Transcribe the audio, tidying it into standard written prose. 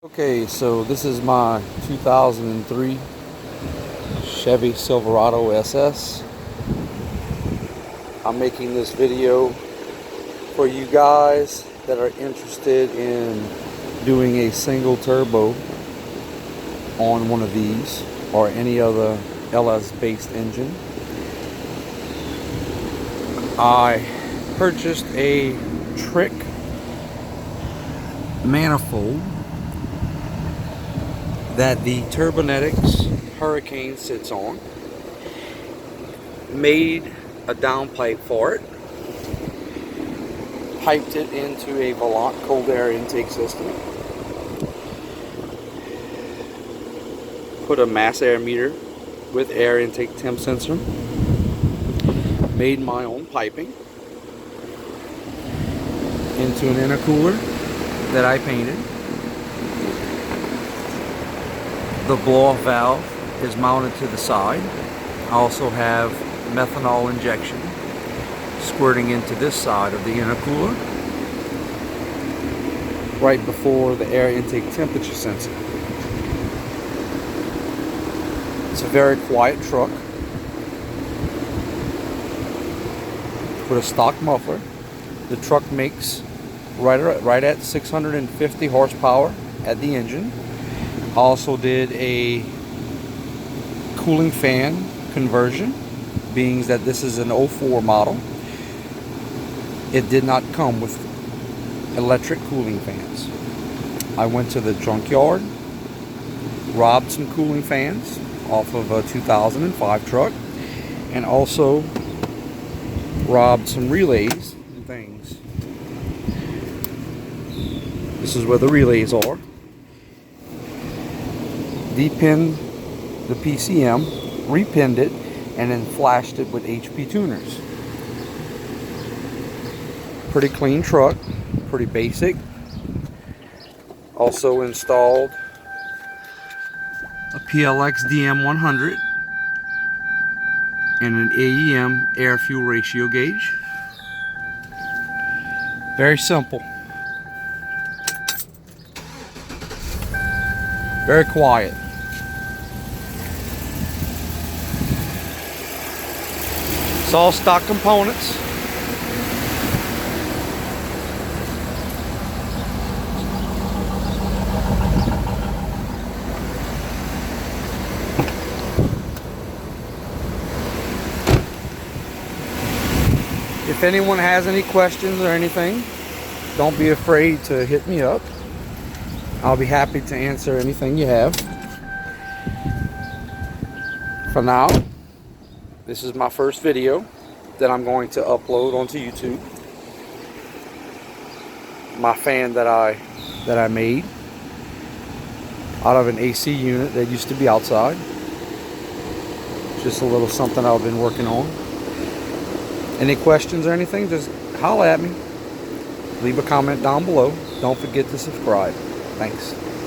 Okay, so this is my 2003 Chevy Silverado SS. I'm making this video for you guys that are interested in doing a single turbo on one of these or any other LS based engine. I purchased a trick manifold that the Turbonetics Hurricane sits on. Made a downpipe for it, piped it into a Volant cold air intake system, put a mass air meter with air intake temp sensor, made my own piping into an intercooler that I painted. The blow-off valve is mounted to the side. I also have methanol injection squirting into this side of the intercooler right before the air intake temperature sensor. It's a very quiet truck with a stock muffler. The truck makes right at 650 horsepower at the engine. Also did a cooling fan conversion, being that this is an 04 model. It did not come with electric cooling fans. I went to the junkyard, robbed some cooling fans off of a 2005 truck, and also robbed some relays and things. This is where the relays are. Depinned the PCM, repinned it, and then flashed it with HP tuners. Pretty clean truck, pretty basic. Also installed a PLX DM100 and an AEM air fuel ratio gauge. Very simple. Very quiet. It's all stock components. If anyone has any questions or anything, don't be afraid to hit me up. I'll be happy to answer anything you have. For now, this is my first video that I'm going to upload onto YouTube. My fan that I made out of an AC unit that used to be outside. Just a little something I've been working on. Any questions or anything, just holler at me. Leave a comment down below. Don't forget to subscribe. Thanks.